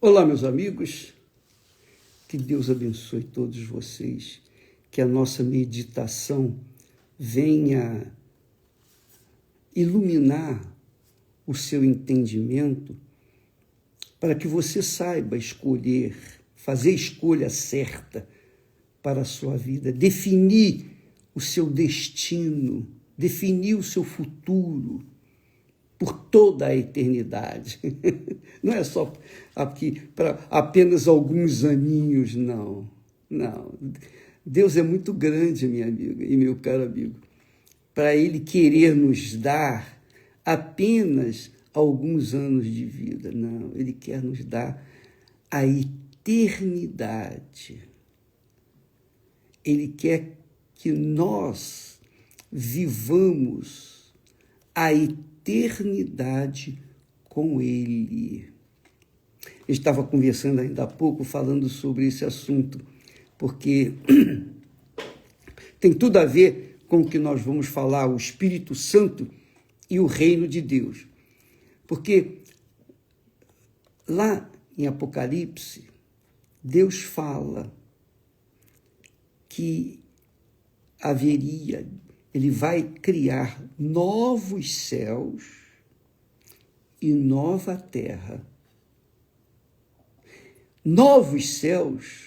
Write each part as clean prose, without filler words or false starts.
Olá, meus amigos, que Deus abençoe todos vocês, que a nossa meditação venha iluminar o seu entendimento para que você saiba escolher, fazer a escolha certa para a sua vida, definir o seu destino, definir o seu futuro por toda a eternidade. Não é só aqui para apenas alguns aninhos, não. Não. Deus é muito grande, minha amiga e meu caro amigo, para Ele querer nos dar apenas alguns anos de vida. Não, Ele quer nos dar a eternidade. Ele quer que nós vivamos a eternidade com Ele. Eu estava conversando ainda há pouco, falando sobre esse assunto, porque tem tudo a ver com o que nós vamos falar, o Espírito Santo e o reino de Deus. Porque lá em Apocalipse, Deus fala que Ele vai criar novos céus e nova terra. Novos céus,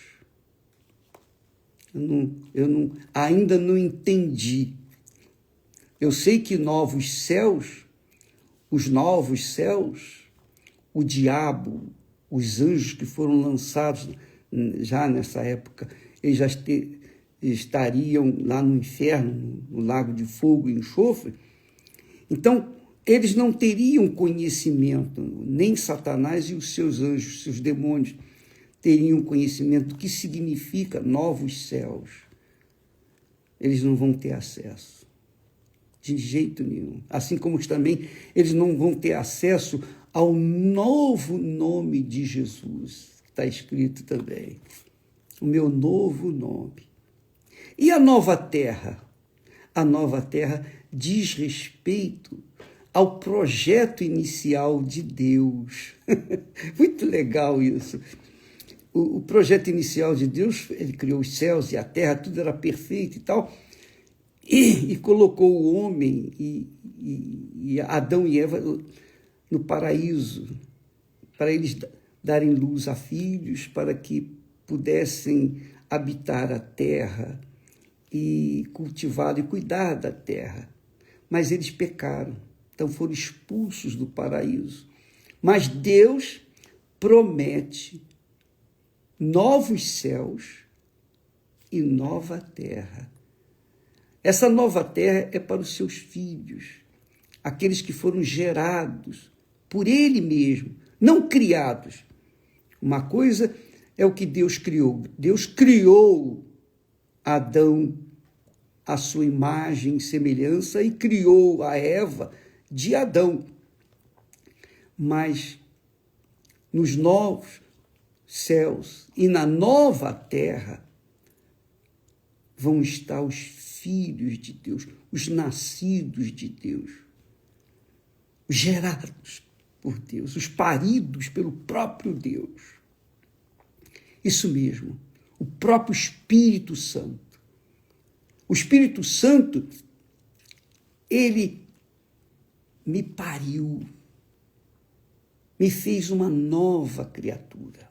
ainda não entendi. Eu sei que novos céus, os novos céus, o diabo, os anjos que foram lançados já nessa época, eles já estariam lá no inferno, no lago de fogo e enxofre. Então, eles não teriam conhecimento, nem Satanás e os seus anjos, seus demônios, teriam conhecimento do que significa novos céus. Eles não vão ter acesso, de jeito nenhum. Assim como também eles não vão ter acesso ao novo nome de Jesus, que está escrito também, o meu novo nome. E a nova terra? A nova terra diz respeito ao projeto inicial de Deus. Muito legal isso. O projeto inicial de Deus, Ele criou os céus e a terra, tudo era perfeito e tal, e colocou o homem e Adão e Eva no paraíso, para eles darem luz a filhos, para que pudessem habitar a terra e cultivar e cuidar da terra. Mas eles pecaram, então foram expulsos do paraíso. Mas Deus promete novos céus e nova terra. Essa nova terra é para os seus filhos, aqueles que foram gerados por Ele mesmo, não criados. Uma coisa é o que Deus criou. Deus criou Adão à sua imagem e semelhança e criou a Eva de Adão. Mas nos novos céus e na nova terra vão estar os filhos de Deus, os nascidos de Deus, os gerados por Deus, os paridos pelo próprio Deus. Isso mesmo, o próprio Espírito Santo. O Espírito Santo, ele me pariu, me fez uma nova criatura.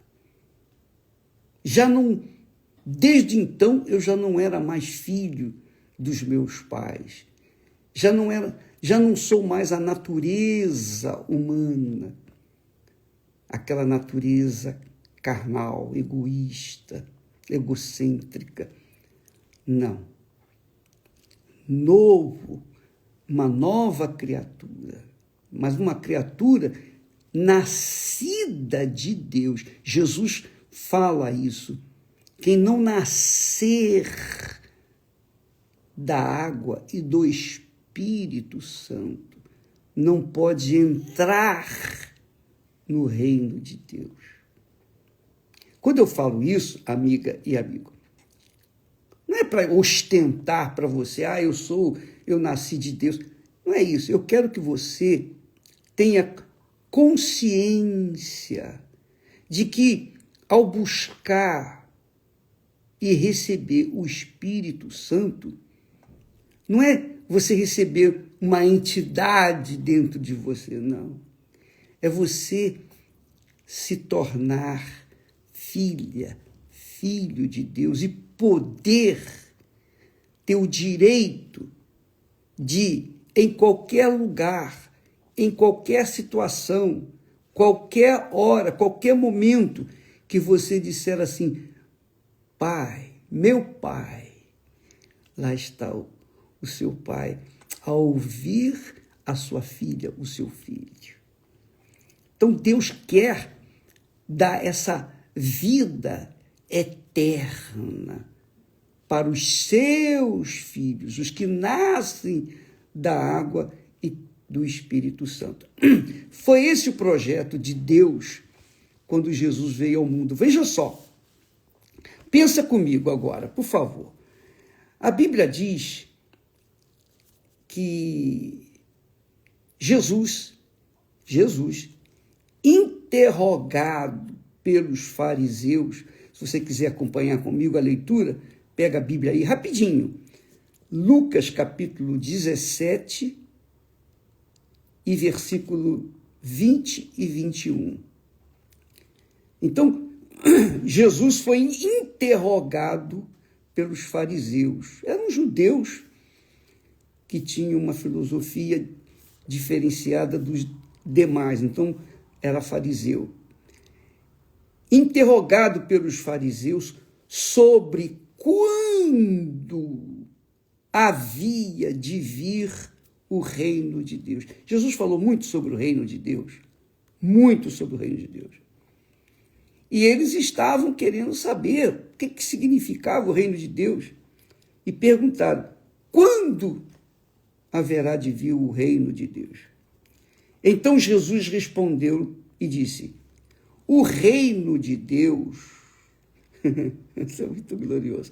Desde então, eu já não era mais filho dos meus pais. Já não sou mais a natureza humana, aquela natureza carnal, egoísta, egocêntrica. Não. Uma nova criatura, mas uma criatura nascida de Deus. Jesus fala isso. Quem não nascer da água e do Espírito Santo não pode entrar no reino de Deus. Quando eu falo isso, amiga e amigo, não é para ostentar para você, eu nasci de Deus. Não é isso. Eu quero que você tenha consciência de que ao buscar e receber o Espírito Santo, não é você receber uma entidade dentro de você, não. É você se tornar filha, filho de Deus e poder ter o direito de, em qualquer lugar, em qualquer situação, qualquer hora, qualquer momento, que você disser assim, Pai, meu Pai, lá está o seu Pai, a ouvir a sua filha, o seu filho. Então Deus quer dar essa vida eterna para os seus filhos, os que nascem da água e do Espírito Santo. Foi esse o projeto de Deus quando Jesus veio ao mundo. Veja só, pensa comigo agora, por favor. A Bíblia diz que Jesus, interrogado pelos fariseus, se você quiser acompanhar comigo a leitura, pega a Bíblia aí rapidinho. Lucas capítulo 17 e versículo 20 e 21. Então, Jesus foi interrogado pelos fariseus. Eram judeus que tinham uma filosofia diferenciada dos demais. Então, era fariseu. Interrogado pelos fariseus sobre quando havia de vir o reino de Deus. Jesus falou muito sobre o reino de Deus. Muito sobre o reino de Deus. E eles estavam querendo saber o que significava o reino de Deus. E perguntaram, quando haverá de vir o reino de Deus? Então Jesus respondeu e disse, o reino de Deus, isso é muito glorioso,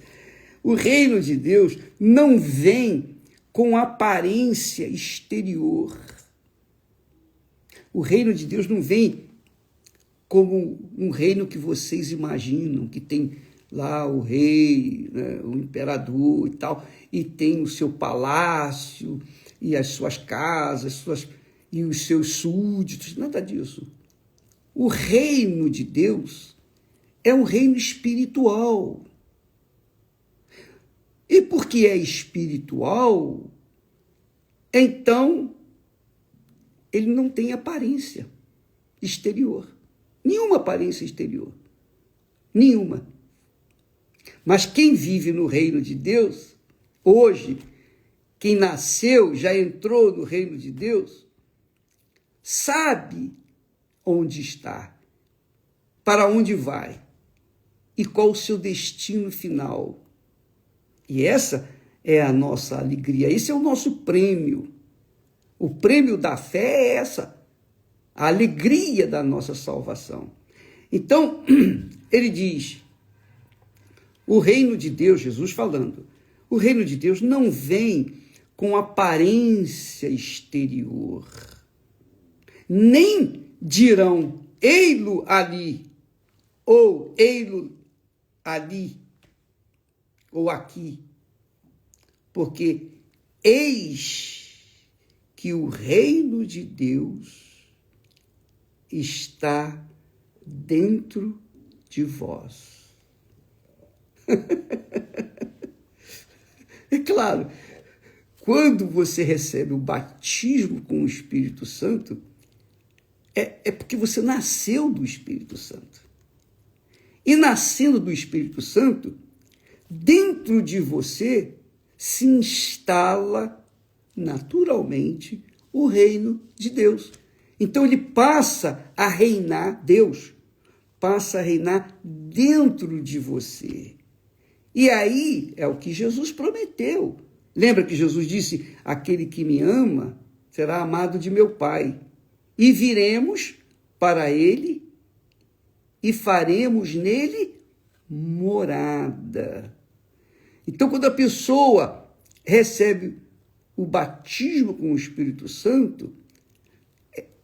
o reino de Deus não vem com aparência exterior. O reino de Deus não vem como um reino que vocês imaginam, que tem lá o rei, né, o imperador e tal, e tem o seu palácio, e as suas casas, e os seus súditos, nada disso. O reino de Deus é um reino espiritual. E porque é espiritual, então ele não tem aparência exterior. Nenhuma aparência exterior. Nenhuma. Mas quem vive no reino de Deus, hoje, quem nasceu, já entrou no reino de Deus, sabe onde está, para onde vai e qual o seu destino final. E essa é a nossa alegria, esse é o nosso prêmio. O prêmio da fé é essa, a alegria da nossa salvação. Então, ele diz, o reino de Deus, Jesus falando, o reino de Deus não vem com aparência exterior, nem dirão, ei-lo ali, ou ei-lo ali, ou aqui, porque eis que o reino de Deus está dentro de vós. É claro, quando você recebe o batismo com o Espírito Santo, é porque você nasceu do Espírito Santo. E nascendo do Espírito Santo, dentro de você se instala naturalmente o reino de Deus. Então ele passa a reinar, Deus passa a reinar dentro de você. E aí é o que Jesus prometeu. Lembra que Jesus disse, aquele que me ama será amado de meu Pai. E viremos para ele e faremos nele morada. Então, quando a pessoa recebe o batismo com o Espírito Santo,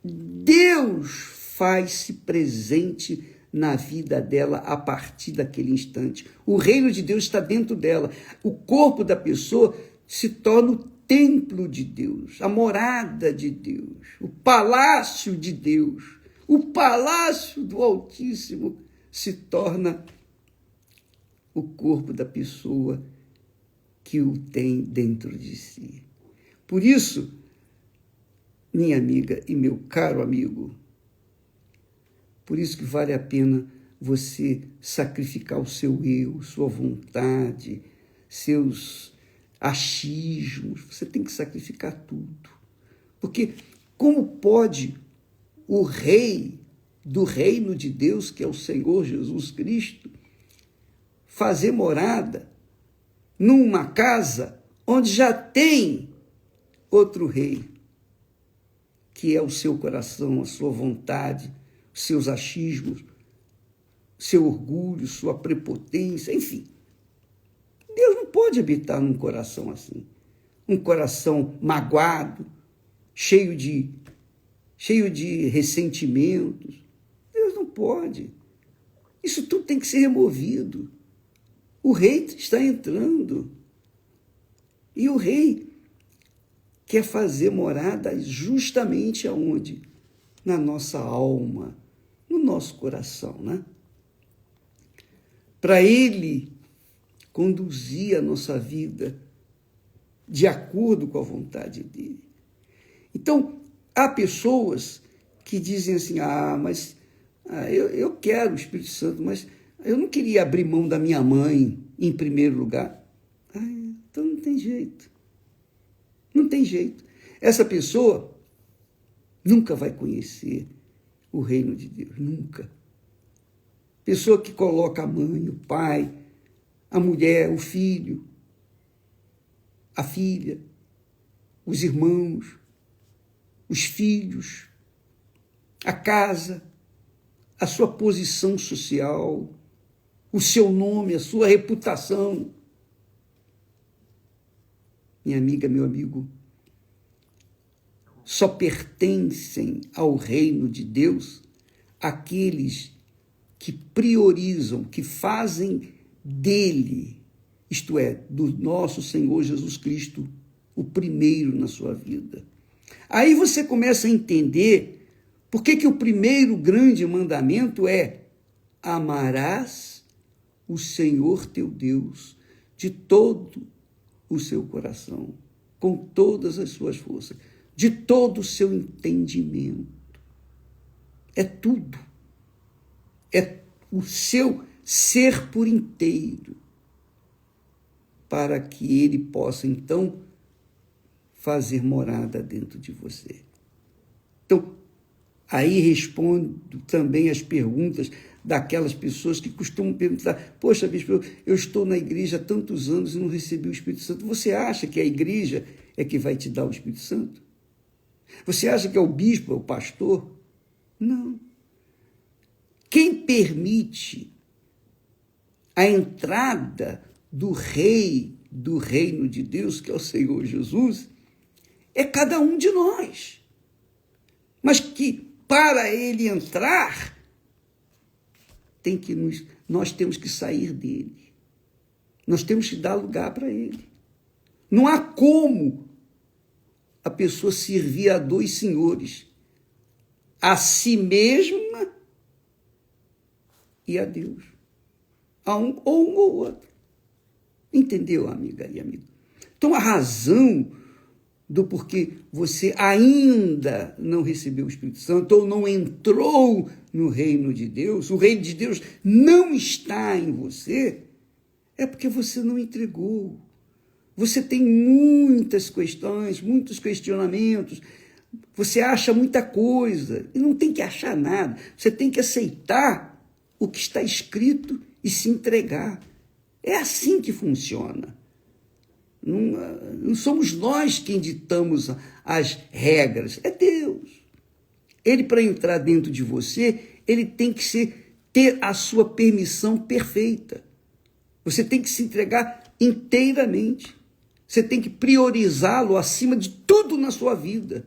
Deus faz-se presente na vida dela a partir daquele instante. O reino de Deus está dentro dela. O corpo da pessoa se torna o templo de Deus, a morada de Deus, o palácio de Deus, o palácio do Altíssimo se torna o corpo da pessoa que o tem dentro de si. Por isso, minha amiga e meu caro amigo, por isso que vale a pena você sacrificar o seu eu, sua vontade, seus achismos. Você tem que sacrificar tudo. Porque como pode o rei do reino de Deus, que é o Senhor Jesus Cristo, fazer morada numa casa onde já tem outro rei, que é o seu coração, a sua vontade, seus achismos, seu orgulho, sua prepotência, enfim. Deus não pode habitar num coração assim. Um coração magoado, cheio de ressentimentos. Deus não pode. Isso tudo tem que ser removido. O rei está entrando. E o rei quer fazer morada justamente aonde? Na nossa alma, no nosso coração, né? Para ele conduzir a nossa vida de acordo com a vontade dele. Então, há pessoas que dizem assim, eu quero o Espírito Santo, mas eu não queria abrir mão da minha mãe em primeiro lugar. Então não tem jeito. Não tem jeito. Essa pessoa nunca vai conhecer o reino de Deus, nunca. Pessoa que coloca a mãe, o pai, a mulher, o filho, a filha, os irmãos, os filhos, a casa, a sua posição social, o seu nome, a sua reputação. Minha amiga, meu amigo, só pertencem ao reino de Deus aqueles que priorizam, que fazem dele, isto é, do nosso Senhor Jesus Cristo, o primeiro na sua vida. Aí você começa a entender por que o primeiro grande mandamento é: amarás o Senhor teu Deus de todo o seu coração, com todas as suas forças, de todo o seu entendimento. É tudo. É o seu ser por inteiro, para que ele possa, então, fazer morada dentro de você. Então, aí respondo também as perguntas daquelas pessoas que costumam perguntar: poxa, bispo, eu estou na igreja há tantos anos e não recebi o Espírito Santo. Você acha que a igreja é que vai te dar o Espírito Santo? Você acha que é o bispo, é o pastor? Não. Quem permite a entrada do rei do reino de Deus, que é o Senhor Jesus, é cada um de nós. Mas que para ele entrar, nós temos que sair dele. Nós temos que dar lugar para ele. Não há como a pessoa servir a dois senhores, a si mesma e a Deus. A um ou outro. Entendeu, amiga e amigo? Então, a razão do porquê você ainda não recebeu o Espírito Santo ou não entrou no reino de Deus, o reino de Deus não está em você, é porque você não entregou. Você tem muitas questões, muitos questionamentos, você acha muita coisa, e não tem que achar nada, você tem que aceitar o que está escrito e se entregar. É assim que funciona. Não somos nós quem ditamos as regras, é Deus. Ele, para entrar dentro de você, ele tem que ter a sua permissão perfeita. Você tem que se entregar inteiramente. Você tem que priorizá-lo acima de tudo na sua vida.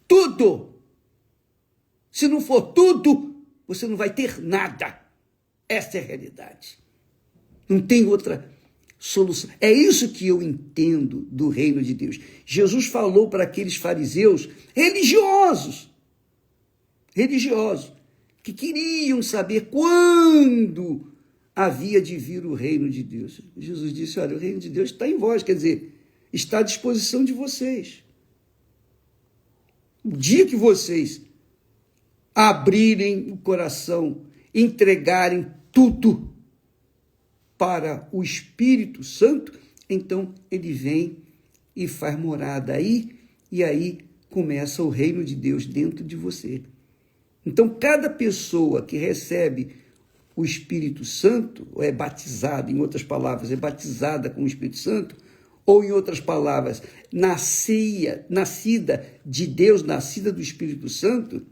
Tudo! Se não for tudo, você não vai ter nada. Essa é a realidade. Não tem outra solução. É isso que eu entendo do reino de Deus. Jesus falou para aqueles fariseus religiosos, que queriam saber quando havia de vir o reino de Deus. Jesus disse, olha, o reino de Deus está em vós, quer dizer, está à disposição de vocês. O dia que vocês abrirem o coração, entregarem tudo para o Espírito Santo, então ele vem e faz morada aí, e aí começa o reino de Deus dentro de você. Então, cada pessoa que recebe o Espírito Santo, ou é batizada, em outras palavras, é batizada com o Espírito Santo, ou, em outras palavras, nascida de Deus, nascida do Espírito Santo,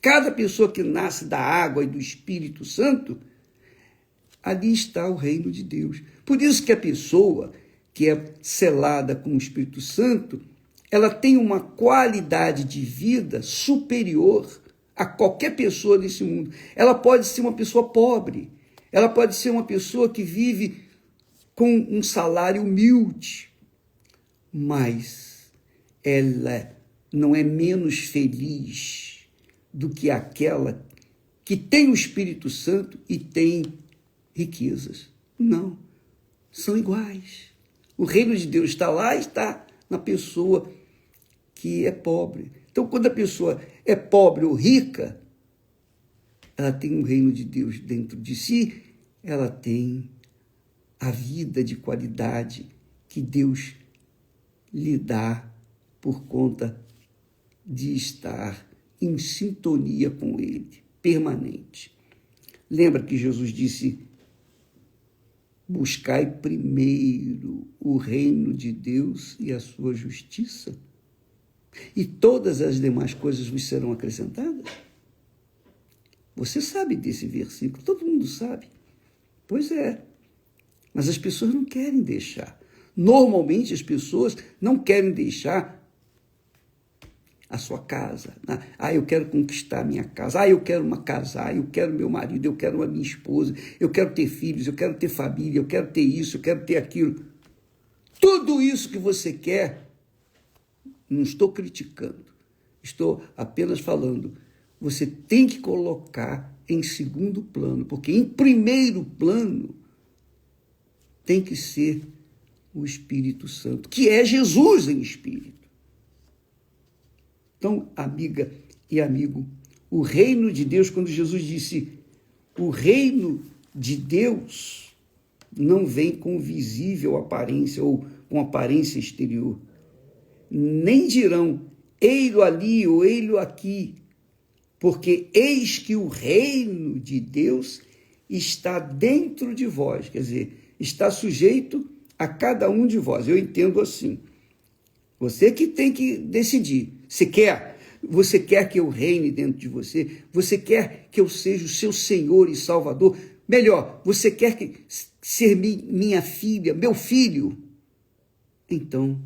cada pessoa que nasce da água e do Espírito Santo, ali está o reino de Deus. Por isso que a pessoa que é selada com o Espírito Santo, ela tem uma qualidade de vida superior a qualquer pessoa nesse mundo. Ela pode ser uma pessoa pobre, ela pode ser uma pessoa que vive com um salário humilde, mas ela não é menos feliz do que aquela que tem o Espírito Santo e tem riquezas. Não, são iguais. O reino de Deus está lá, está na pessoa que é pobre. Então, quando a pessoa é pobre ou rica, ela tem o reino de Deus dentro de si, ela tem a vida de qualidade que Deus lhe dá por conta de estar em sintonia com Ele, permanente. Lembra que Jesus disse, buscai primeiro o reino de Deus e a sua justiça, e todas as demais coisas vos serão acrescentadas? Você sabe desse versículo, todo mundo sabe. Pois é, mas as pessoas não querem deixar. Normalmente as pessoas não querem deixar a sua casa. Eu quero conquistar a minha casa. Eu quero casar, eu quero meu marido, eu quero a minha esposa, eu quero ter filhos, eu quero ter família, eu quero ter isso, eu quero ter aquilo. Tudo isso que você quer, não estou criticando, estou apenas falando, você tem que colocar em segundo plano, porque em primeiro plano tem que ser o Espírito Santo, que é Jesus em espírito. Então, amiga e amigo, o reino de Deus, quando Jesus disse, o reino de Deus não vem com visível aparência ou com aparência exterior. Nem dirão, ei-lo ali ou ei-lo aqui, porque eis que o reino de Deus está dentro de vós, quer dizer, está sujeito a cada um de vós. Eu entendo assim. Você que tem que decidir. Você quer que eu reine dentro de você? Você quer que eu seja o seu Senhor e Salvador? Melhor, você quer ser minha filha, meu filho? Então,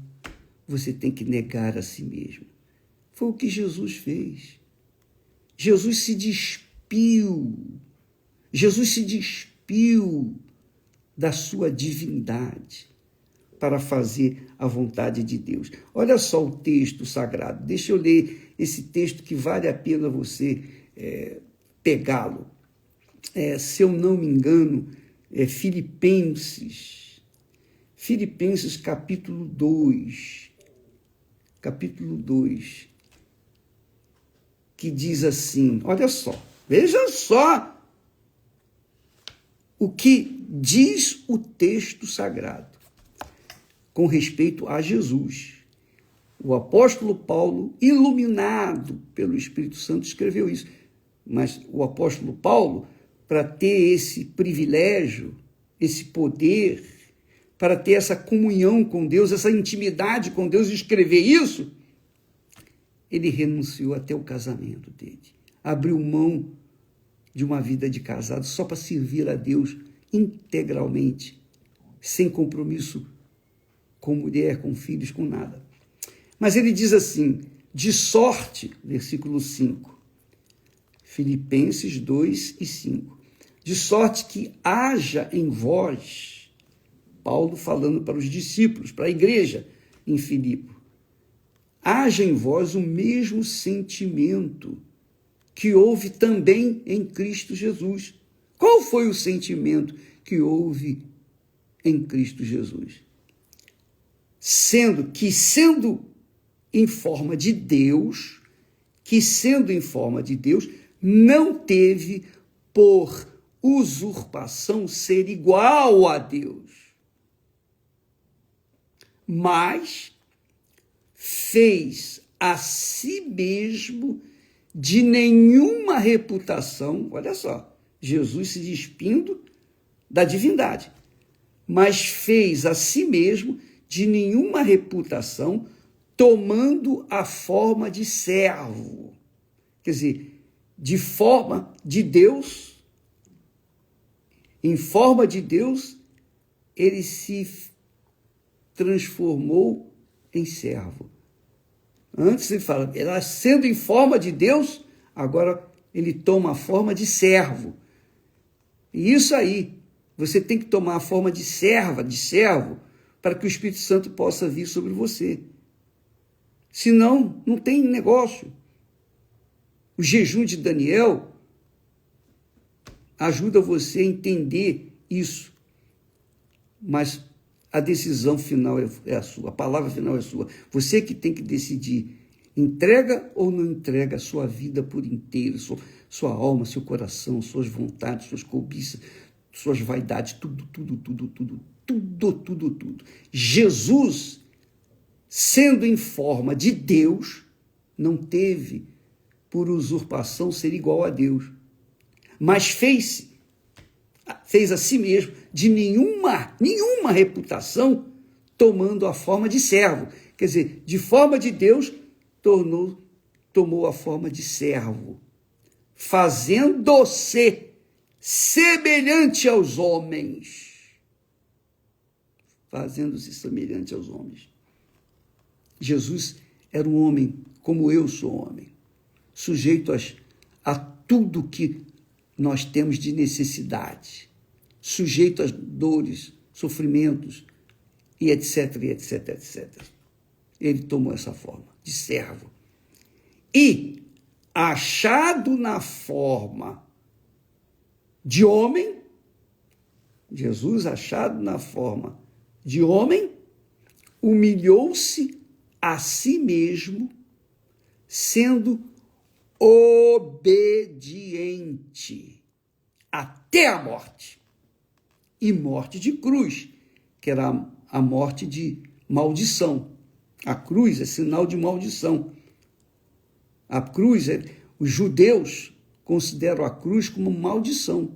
você tem que negar a si mesmo. Foi o que Jesus fez. Jesus se despiu da sua divindade para fazer a vontade de Deus. Olha só o texto sagrado. Deixa eu ler esse texto que vale a pena você pegá-lo. Se eu não me engano, é Filipenses capítulo 2, que diz assim, olha só, veja só o que diz o texto sagrado com respeito a Jesus. O apóstolo Paulo, iluminado pelo Espírito Santo, escreveu isso. Mas o apóstolo Paulo, para ter esse privilégio, esse poder, para ter essa comunhão com Deus, essa intimidade com Deus, escrever isso, ele renunciou até o casamento dele. Abriu mão de uma vida de casado só para servir a Deus integralmente, sem compromisso com mulher, com filhos, com nada. Mas ele diz assim, de sorte, versículo 5, Filipenses 2 e 5, de sorte que haja em vós, Paulo falando para os discípulos, para a igreja em Filipe, haja em vós o mesmo sentimento que houve também em Cristo Jesus. Qual foi o sentimento que houve em Cristo Jesus? Sendo em forma de Deus, não teve por usurpação ser igual a Deus, mas fez a si mesmo de nenhuma reputação, olha só, Jesus se despindo da divindade, mas fez a si mesmo de nenhuma reputação, tomando a forma de servo. Quer dizer, de forma de Deus, em forma de Deus, ele se transformou em servo. Antes ele fala, ela sendo em forma de Deus, agora ele toma a forma de servo. E isso aí, você tem que tomar a forma de servo, para que o Espírito Santo possa vir sobre você. Senão, não tem negócio. O jejum de Daniel ajuda você a entender isso. Mas a decisão final é a sua, a palavra final é a sua. Você que tem que decidir, entrega ou não entrega a sua vida por inteiro, sua alma, seu coração, suas vontades, suas cobiças, suas vaidades, tudo. Jesus, sendo em forma de Deus, não teve por usurpação ser igual a Deus, mas fez a si mesmo de nenhuma reputação, tomando a forma de servo. Quer dizer, de forma de Deus, tomou a forma de servo, fazendo-se semelhante aos homens. Fazendo-se semelhante aos homens. Jesus era um homem como eu sou homem, sujeito a tudo que nós temos de necessidade, sujeito às dores, sofrimentos, e etc. Ele tomou essa forma de servo. E, achado na forma de homem, Jesus, achado na forma de homem, humilhou-se a si mesmo, sendo obediente até a morte, e morte de cruz, que era a morte de maldição. A cruz é sinal de maldição. A cruz, os judeus consideram a cruz como maldição.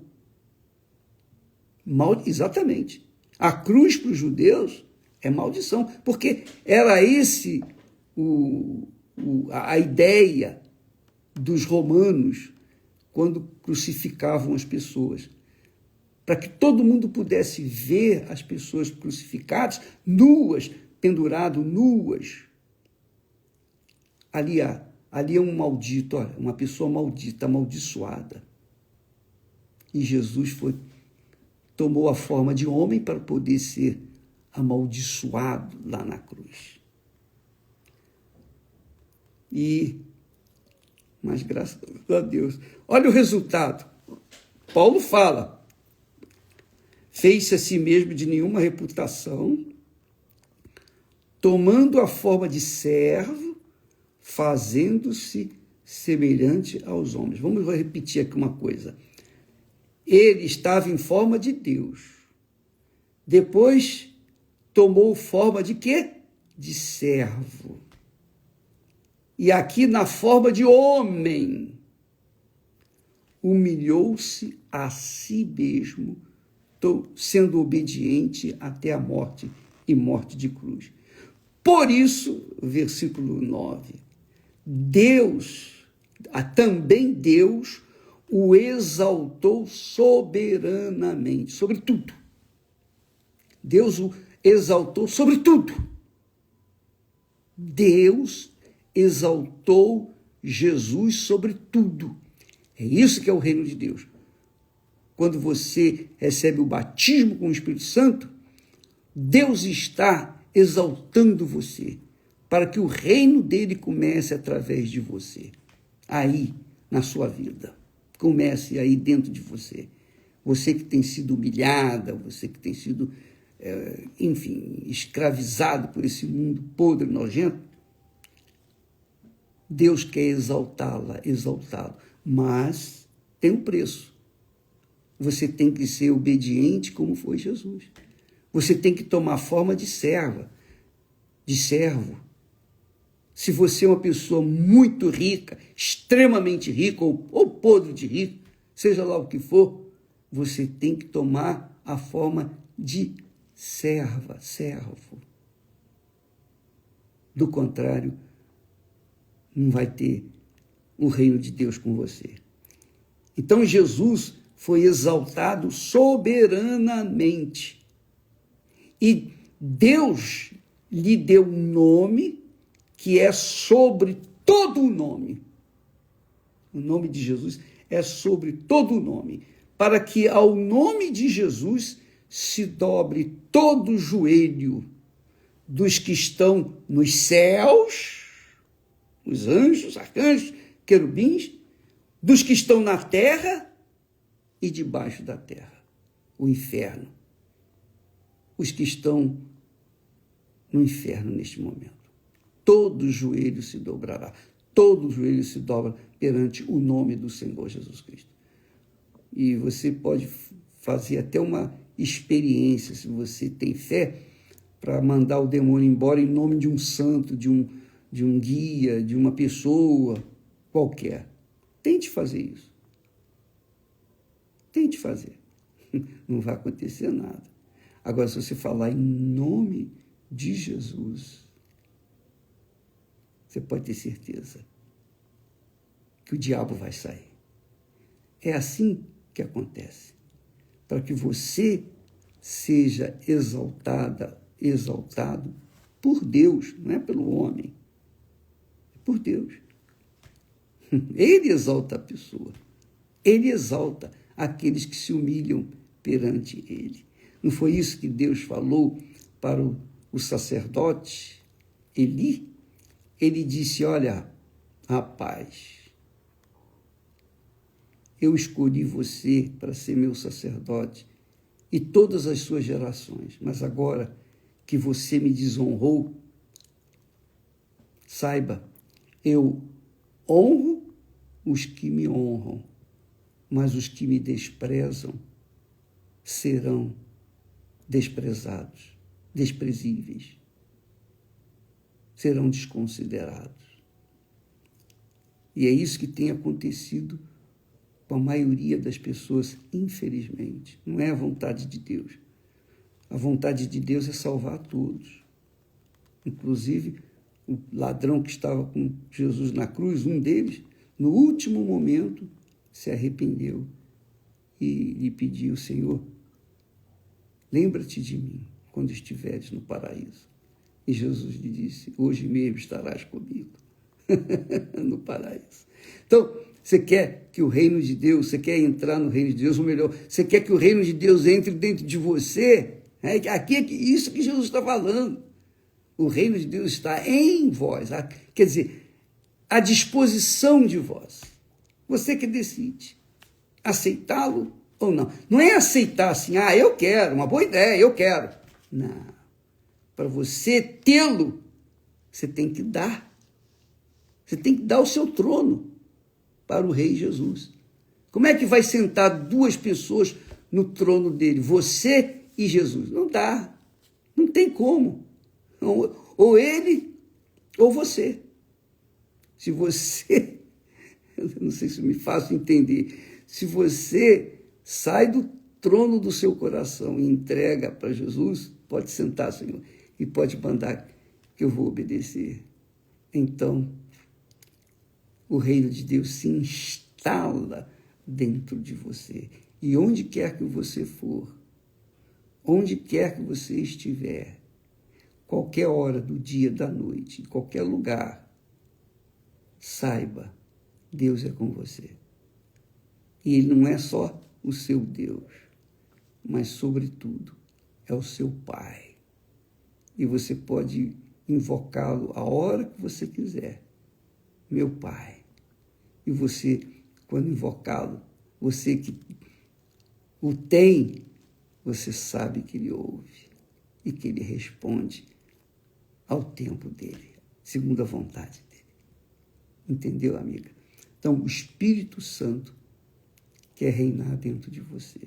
Exatamente. A cruz para os judeus é maldição, porque era esse a ideia dos romanos quando crucificavam as pessoas, para que todo mundo pudesse ver as pessoas crucificadas, nuas, pendurado, nuas. Ali é um maldito, olha, uma pessoa maldita, amaldiçoada. E Jesus tomou a forma de homem para poder ser amaldiçoado lá na cruz. Mas graças a Deus, olha o resultado. Paulo fala, fez-se a si mesmo de nenhuma reputação, tomando a forma de servo, fazendo-se semelhante aos homens. Vamos repetir aqui uma coisa. Ele estava em forma de Deus. Depois tomou forma de quê? De servo. E aqui na forma de homem, humilhou-se a si mesmo, sendo obediente até a morte e morte de cruz. Por isso, versículo 9, também Deus o exaltou soberanamente, sobre tudo. Deus o exaltou sobre tudo. Deus exaltou Jesus sobre tudo. É isso que é o reino de Deus. quando você recebe o batismo com o Espírito Santo, Deus está exaltando você, para que o reino dele comece através de você, aí na sua vida. Comece aí dentro de você. Você que tem sido humilhada, você que tem sido, enfim, escravizado por esse mundo podre, nojento, Deus quer exaltá-lo, mas tem um preço. Você tem que ser obediente como foi Jesus. Você tem que tomar forma de serva, de servo. Se você é uma pessoa muito rica, extremamente rica ou podre de rico, seja lá o que for, você tem que tomar a forma de servo. Do contrário, não vai ter o reino de Deus com você. Então Jesus foi exaltado soberanamente. E Deus lhe deu um nome que é sobre todo o nome. O nome de Jesus é sobre todo o nome, para que ao nome de Jesus se dobre todo o joelho dos que estão nos céus, os anjos, arcanjos, querubins, dos que estão na terra e debaixo da terra, o inferno. Os que estão no inferno neste momento. Todo joelho se dobrará, todo joelho se dobra perante o nome do Senhor Jesus Cristo. E você pode fazer até uma experiência, se você tem fé, para mandar o demônio embora em nome de um santo, de um guia, de uma pessoa qualquer. Tente fazer isso. Tente fazer. Não vai acontecer nada. Agora, se você falar em nome de Jesus, você pode ter certeza que o diabo vai sair. É assim que acontece. Para que você seja exaltado por Deus, não é pelo homem, é por Deus. Ele exalta a pessoa, ele exalta aqueles que se humilham perante ele. Não foi isso que Deus falou para o sacerdote Eli? Ele disse, olha, rapaz, eu escolhi você para ser meu sacerdote e todas as suas gerações, mas agora que você me desonrou, saiba, eu honro os que me honram, mas os que me desprezam serão desprezados, desprezíveis, serão desconsiderados. E é isso que tem acontecido com a maioria das pessoas, infelizmente. Não é a vontade de Deus. A vontade de Deus é salvar a todos. Inclusive, o ladrão que estava com Jesus na cruz, um deles, no último momento, se arrependeu e lhe pediu, Senhor, lembra-te de mim quando estiveres no paraíso. E Jesus lhe disse, hoje mesmo estarás comigo no paraíso. Então, você quer que o reino de Deus, você quer entrar no reino de Deus, ou melhor, você quer que o reino de Deus entre dentro de você? Aqui é isso que Jesus está falando. O reino de Deus está em vós, quer dizer, à disposição de vós. Você que decide aceitá-lo ou não. Não é aceitar assim, eu quero, uma boa ideia, eu quero. Não. Para você tê-lo, você tem que dar. Você tem que dar o seu trono para o Rei Jesus. Como é que vai sentar duas pessoas no trono dele? Você e Jesus. Não dá. Não tem como. Ou ele, ou você. Se você, eu não sei se me faço entender, se você sai do trono do seu coração e entrega para Jesus, pode sentar, Senhor, e pode mandar que eu vou obedecer. Então, o reino de Deus se instala dentro de você. E onde quer que você for, onde quer que você estiver, qualquer hora do dia, da noite, em qualquer lugar, saiba, Deus é com você. E Ele não é só o seu Deus, mas, sobretudo, é o seu Pai. E você pode invocá-lo a hora que você quiser. Meu Pai. E você, quando invocá-lo, você que o tem, você sabe que ele ouve e que ele responde ao tempo dele, segundo a vontade dele. Entendeu, amiga? Então, o Espírito Santo quer reinar dentro de você.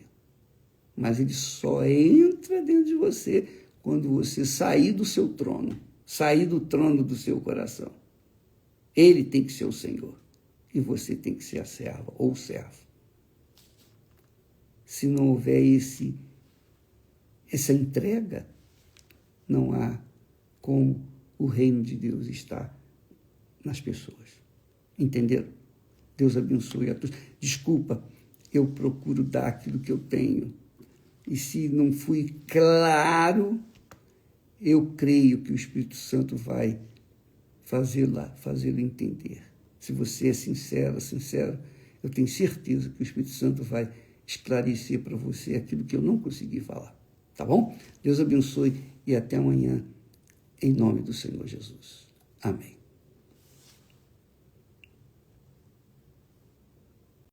Mas ele só entra dentro de você quando você sair do seu trono, sair do trono do seu coração. Ele tem que ser o Senhor e você tem que ser a serva ou o servo. Se não houver essa entrega, não há como o reino de Deus estar nas pessoas. Entenderam? Deus abençoe a todos. Desculpa, eu procuro dar aquilo que eu tenho. E se não fui claro, eu creio que o Espírito Santo vai fazê-lo entender. Se você é sincero, eu tenho certeza que o Espírito Santo vai esclarecer para você aquilo que eu não consegui falar. Tá bom? Deus abençoe e até amanhã, em nome do Senhor Jesus. Amém.